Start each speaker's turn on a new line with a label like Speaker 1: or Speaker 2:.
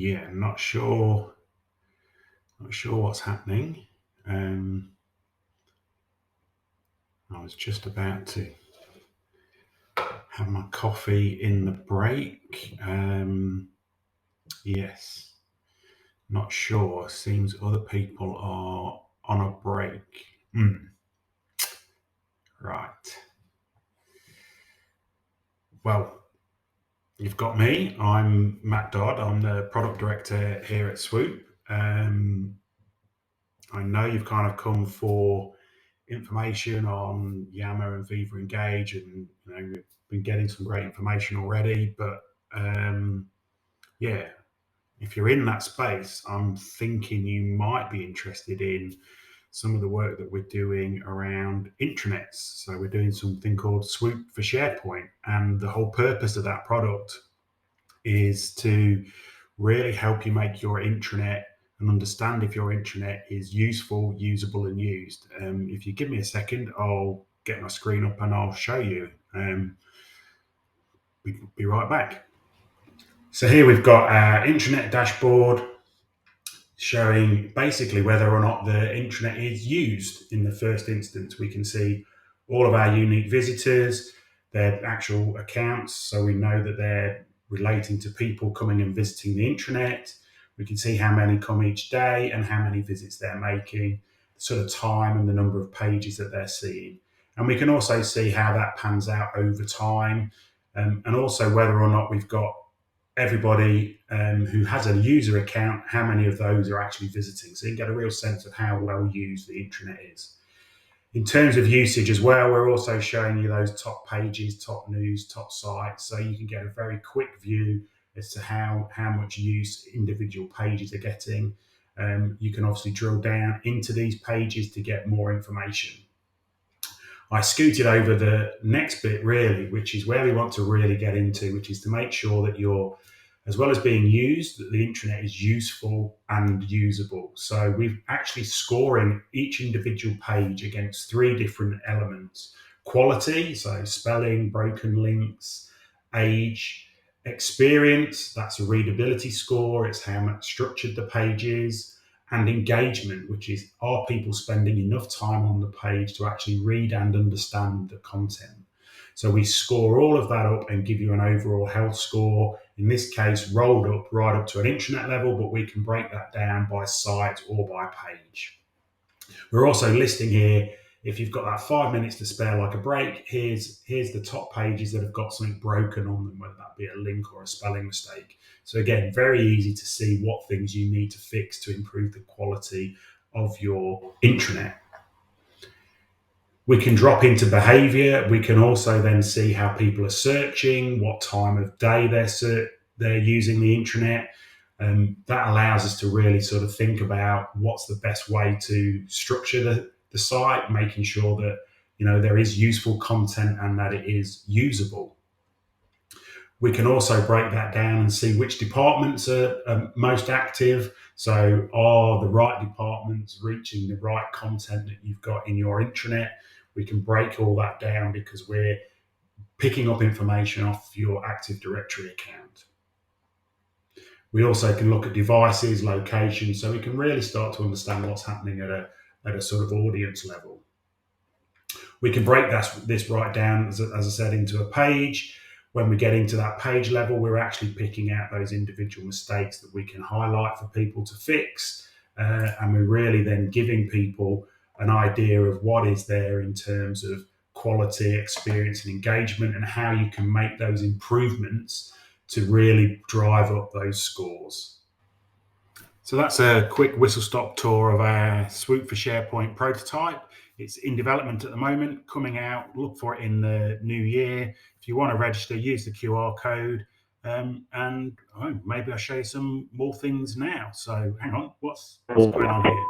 Speaker 1: Yeah, not sure what's happening. I was just about to have my coffee in the break. Yes, not sure. Seems other people are on a break. Right. Well, you've got me. I'm Matt Dodd. I'm the product director here at SWOOP. I know you've kind of come for information on Yammer and Viva Engage, and we've been getting some great information already. But yeah, if you're in that space, I'm thinking you might be interested in some of the work that we're doing around intranets. So we're doing something called SWOOP for Sharepoint, and the whole purpose of that product is to really help you make your intranet and understand if your intranet is useful, usable, and used. If you give me a second, I'll get my screen up and I'll show you. Be right back. So here we've got our intranet dashboard showing basically whether or not the intranet is used in the first instance. We can see all of our unique visitors, their actual accounts, so we know that they're relating to people coming and visiting the intranet. We can see how many come each day and how many visits they're making, the sort of time and the number of pages that they're seeing. And we can also see how that pans out over time, and also whether or not we've got everybody who has a user account, how many of those are actually visiting. So you can get a real sense of how well used the intranet is. In terms of usage as well, we're also showing you those top pages, top news, top sites, so you can get a very quick view as to how much use individual pages are getting. You can obviously drill down into these pages to get more information. I scooted over the next bit really, which is where we want to really get into, which is to make sure that you're, as well as being used, that the intranet is useful and usable. So we're actually scoring each individual page against 3 different elements: quality, so spelling, broken links; age; experience, that's a readability score, it's how much structured the page is; and engagement, which is, are people spending enough time on the page to actually read and understand the content. So we score all of that up and give you an overall health score, in this case rolled up right up to an intranet level, but we can break that down by site or by page. We're also listing here, if you've got that 5 minutes to spare like a break, here's the top pages that have got something broken on them, whether that be a link or a spelling mistake. So again, very easy to see what things you need to fix to improve the quality of your intranet. We can drop into behavior. We can also then see how people are searching, what time of day they're using the intranet. That allows us to really sort of think about what's the best way to structure the site, making sure that there is useful content and that it is usable. We can also break that down and see which departments are most active. So are the right departments reaching the right content that you've got in your intranet? We can break all that down because we're picking up information off your Active Directory account. We also can look at devices, locations, so we can really start to understand what's happening at a sort of audience level. We can break this right down, as I said, into a page. When we get into that page level, we're actually picking out those individual mistakes that we can highlight for people to fix. And we're really then giving people an idea of what is there in terms of quality, experience, and engagement, and how you can make those improvements to really drive up those scores. So that's a quick whistle-stop tour of our SWOOP for SharePoint prototype. It's in development at the moment, coming out. Look for it in the new year. If you want to register, use the QR code. And maybe I'll show you some more things now. So hang on, what's going on here?